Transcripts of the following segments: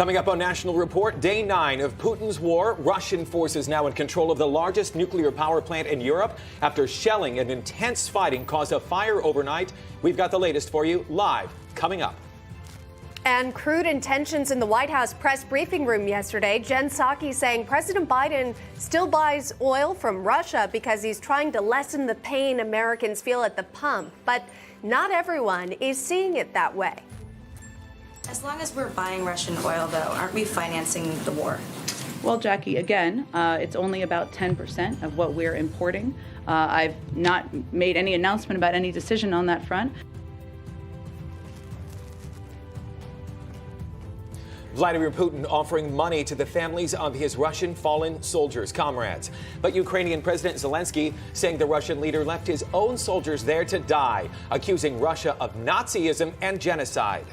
Coming up on National Report, day 9 of Putin's war. Russian forces now in control of the largest nuclear power plant in Europe after shelling and intense fighting caused a fire overnight. We've got the latest for you live coming up. And crude intentions in the White House press briefing room yesterday. Jen Psaki saying President Biden still buys oil from Russia because he's trying to lessen the pain Americans feel at the pump. But not everyone is seeing it that way. As long as we're buying Russian oil, though, aren't we financing the war? Well, Jackie, again, it's only about 10% of what we're importing. I've not made any announcement about any decision on that front. Vladimir Putin offering money to the families of his Russian fallen soldiers, comrades. But Ukrainian President Zelensky saying the Russian leader left his own soldiers there to die, accusing Russia of Nazism and genocide.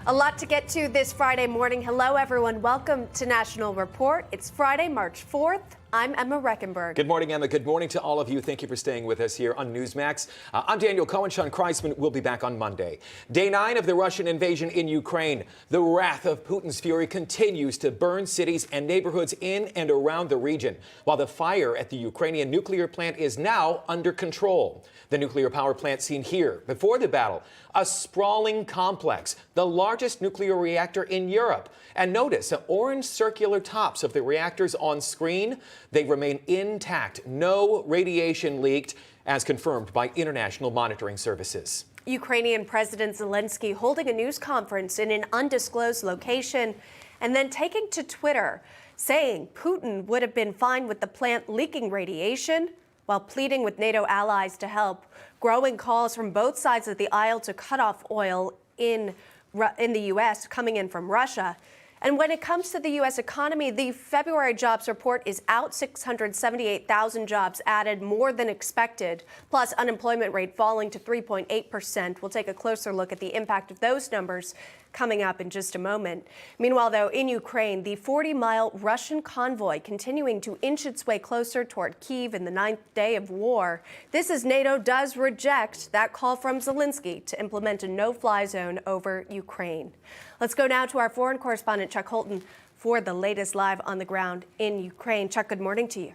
A lot to get to this Friday morning. Hello, everyone. Welcome to National Report. It's Friday, March 4th. I'm Emma Reckenberg. Good morning, Emma. Good morning to all of you. Thank you for staying with us here on Newsmax. I'm Daniel Cohen. Sean Kreisman will be back on Monday. Day 9 of the Russian invasion in Ukraine. The wrath of Putin's fury continues to burn cities and neighborhoods in and around the region, while the fire at the Ukrainian nuclear plant is now under control. The nuclear power plant seen here before the battle, a sprawling complex, the largest nuclear reactor in Europe. And notice the orange circular tops of the reactors on screen. They remain intact. No radiation leaked, as confirmed by international monitoring services. Ukrainian President Zelensky holding a news conference in an undisclosed location and then taking to Twitter, saying Putin would have been fine with the plant leaking radiation while pleading with NATO allies to help. Growing calls from both sides of the aisle to cut off oil in the U.S. coming in from Russia. And when it comes to the U.S. economy, the February jobs report is out. 678,000 jobs added, more than expected, plus unemployment rate falling to 3.8%. We'll take a closer look at the impact of those numbers coming up in just a moment. Meanwhile, though, in Ukraine, the 40-mile Russian convoy continuing to inch its way closer toward Kyiv in the 9th day of war. This as NATO does reject that call from Zelensky to implement a no-fly zone over Ukraine. Let's go now to our foreign correspondent, Chuck Holton, for the latest live on the ground in Ukraine. Chuck, good morning to you.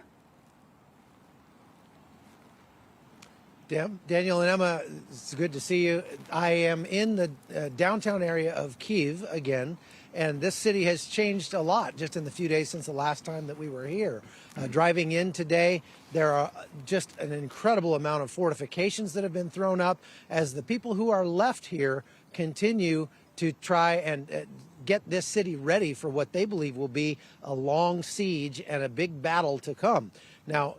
Daniel and Emma, it's good to see you. I am in the downtown area of Kyiv again, and this city has changed a lot just in the few days since the last time that we were here. Driving in today, there are just an incredible amount of fortifications that have been thrown up as the people who are left here continue to try and get this city ready for what they believe will be a long siege and a big battle to come. Now,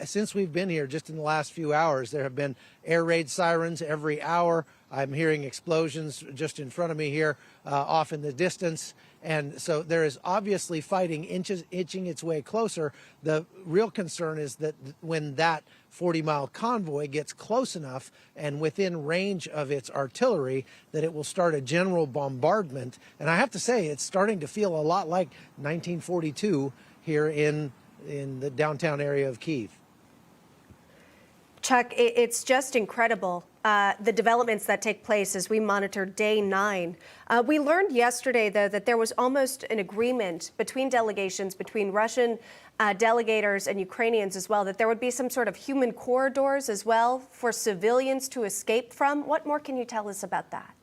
since we've been here just in the last few hours, there have been air raid sirens every hour. I'm hearing explosions just in front of me here off in the distance. And so there is obviously fighting inching its way closer. The real concern is that when that 40-mile convoy gets close enough and within range of its artillery, that it will start a general bombardment. And I have to say, it's starting to feel a lot like 1942 here in the downtown area of Kyiv. Chuck, it's just incredible, the developments that take place as we monitor day 9. We learned yesterday, though, that there was almost an agreement between delegations, between Russian delegators and Ukrainians as well, that there would be some sort of human corridors as well for civilians to escape from. What more can you tell us about that?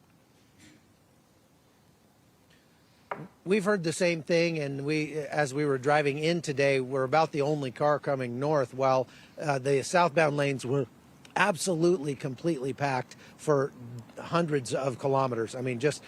We've heard the same thing, and as we were driving in today, we're about the only car coming north, while the southbound lanes were absolutely completely packed for hundreds of kilometers. I mean, just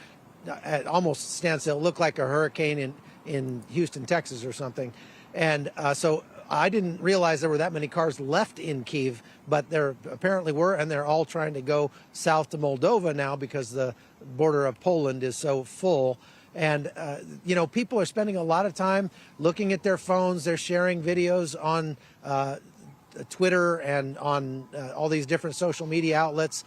at almost standstill. It looked like a hurricane in Houston, Texas or something. And so I didn't realize there were that many cars left in Kyiv, but there apparently were, and they're all trying to go south to Moldova now because the border of Poland is so full. And, you know, people are spending a lot of time looking at their phones. They're sharing videos on Twitter and on all these different social media outlets.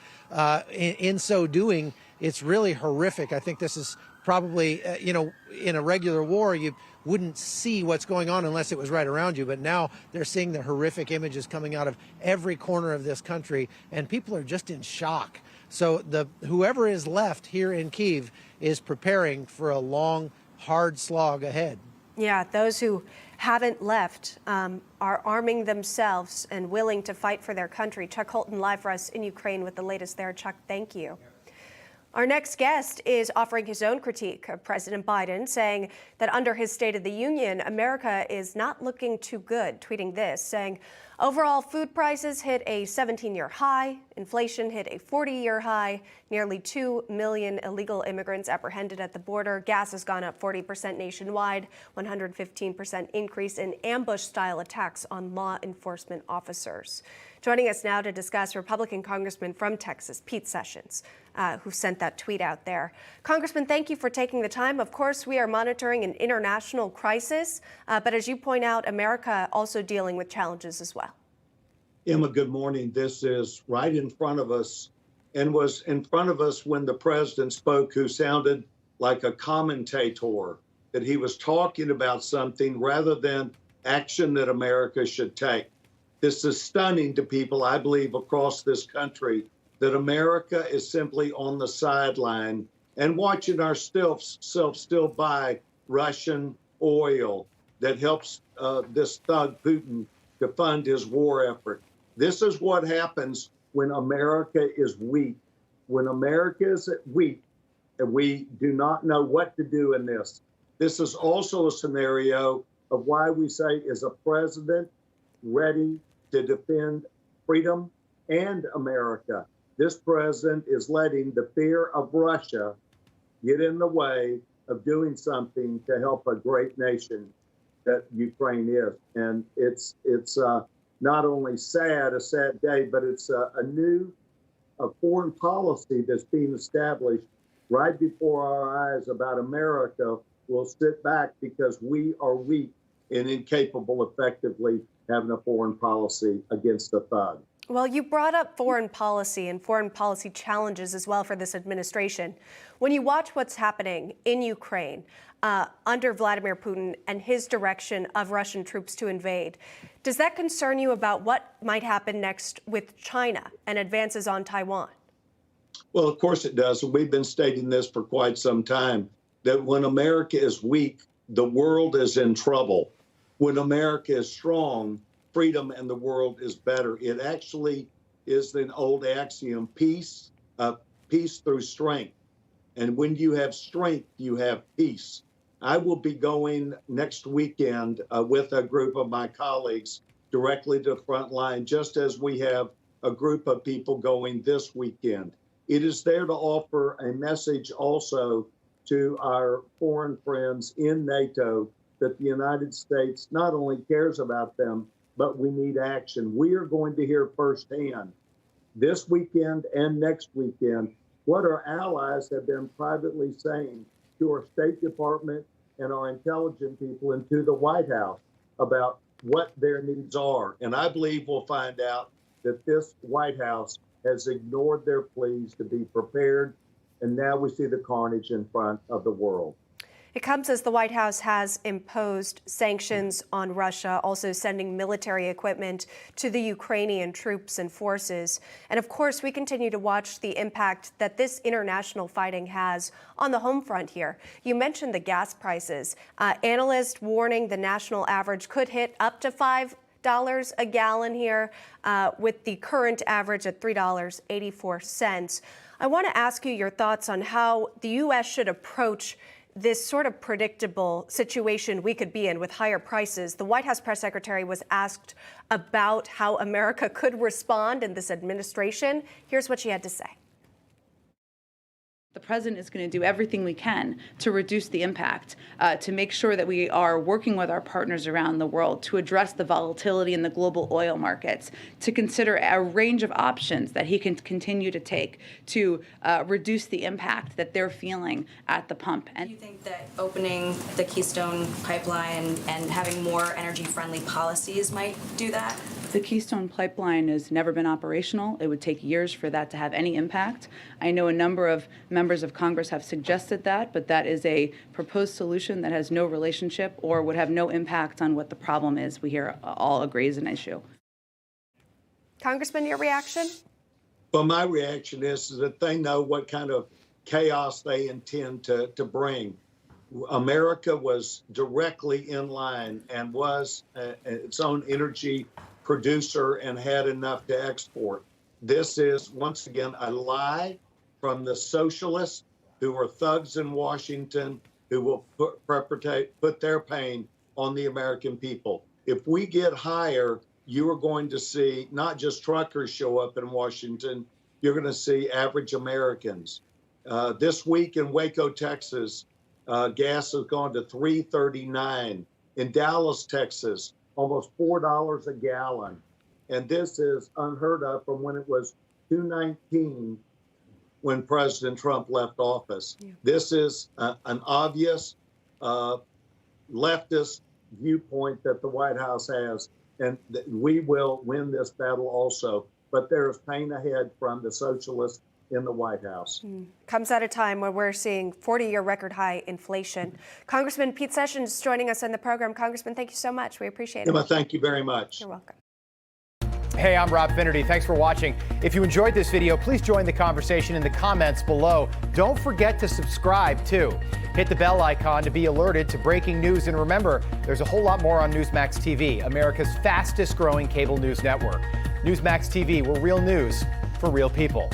In so doing, it's really horrific. I think this is probably, you know, in a regular war, you wouldn't see what's going on unless it was right around you. But now they're seeing the horrific images coming out of every corner of this country, and people are just in shock. So whoever is left here in Kyiv is preparing for a long, hard slog ahead. Yeah, those who haven't left are arming themselves and willing to fight for their country. Chuck Holton live for us in Ukraine with the latest there. Chuck, thank you. Our next guest is offering his own critique of President Biden, saying that under his State of the Union, America is not looking too good, tweeting this, saying, overall food prices hit a 17-year high, inflation hit a 40-year high, nearly 2 million illegal immigrants apprehended at the border, gas has gone up 40% nationwide, 115% increase in ambush-style attacks on law enforcement officers. Joining us now to discuss, Republican Congressman from Texas, Pete Sessions, who sent that tweet out there. Congressman, thank you for taking the time. Of course, we are monitoring an international crisis, but as you point out, America also dealing with challenges as well. Emma, good morning. This is right in front of us and was in front of us when the president spoke, who sounded like a commentator, that he was talking about something rather than action that America should take. This is stunning to people, I believe, across this country, that America is simply on the sideline and watching ourselves still buy Russian oil that helps this thug Putin to fund his war effort. This is what happens when America is weak. When America is weak and we do not know what to do in this. This is also a scenario of why we say, is a president ready to defend freedom and America? This president is letting the fear of Russia get in the way of doing something to help a great nation that Ukraine is. And it's not only a sad day, but it's a new foreign policy that's being established right before our eyes about America will sit back because we are weak and incapable effectively having a foreign policy against the thug. Well, you brought up foreign policy and foreign policy challenges as well for this administration. When you watch what's happening in Ukraine under Vladimir Putin and his direction of Russian troops to invade, does that concern you about what might happen next with China and advances on Taiwan? Well, of course it does. And we've been stating this for quite some time, that when America is weak, the world is in trouble. When America is strong, freedom and the world is better. It actually is an old axiom, peace through strength. And when you have strength, you have peace. I will be going next weekend with a group of my colleagues directly to the front line, just as we have a group of people going this weekend. It is there to offer a message also to our foreign friends in NATO that the United States not only cares about them, but we need action. We are going to hear firsthand this weekend and next weekend what our allies have been privately saying to our State Department and our intelligence people and to the White House about what their needs are. And I believe we'll find out that this White House has ignored their pleas to be prepared, and now we see the carnage in front of the world. It comes as the White House has imposed sanctions on Russia, also sending military equipment to the Ukrainian troops and forces. And of course, we continue to watch the impact that this international fighting has on the home front here. You mentioned the gas prices. Analysts warning the national average could hit up to $5 a gallon here, with the current average at $3.84. I want to ask you your thoughts on how the U.S. should approach this sort of predictable situation we could be in with higher prices. The White House press secretary was asked about how America could respond in this administration. Here's what she had to say. The president is going to do everything we can to reduce the impact, to make sure that we are working with our partners around the world to address the volatility in the global oil markets, to consider a range of options that he can continue to take to reduce the impact that they're feeling at the pump. And do you think that opening the Keystone pipeline and having more energy-friendly policies might do that? The Keystone pipeline has never been operational. It would take years for that to have any impact. I know a number of members of Congress have suggested that, but that is a proposed solution that has no relationship or would have no impact on what the problem is. We hear all agree is an issue. Congressman, your reaction? Well, my reaction is that they know what kind of chaos they intend to bring. America was directly in line and was its own energy producer and had enough to export. This is, once again, a lie from the socialists who are thugs in Washington who will put their pain on the American people. If we get higher, you are going to see not just truckers show up in Washington, you're going to see average Americans. This week in Waco, Texas, gas has gone to $3.39. In Dallas, Texas, almost $4 a gallon. And this is unheard of from when it was $2.19 when President Trump left office. Yeah. This is an obvious leftist viewpoint that the White House has, and we will win this battle also. But there's pain ahead from the socialists in the White House. Comes at a time where we're seeing 40-year record high inflation. Congressman Pete Sessions joining us on the program. Congressman, thank you so much. We appreciate it. Emma, thank you very much. You're welcome. Hey, I'm Rob Finnerty. Thanks for watching. If you enjoyed this video, please join the conversation in the comments below. Don't forget to subscribe, too. Hit the bell icon to be alerted to breaking news. And remember, there's a whole lot more on Newsmax TV, America's fastest growing cable news network. Newsmax TV, we're real news for real people.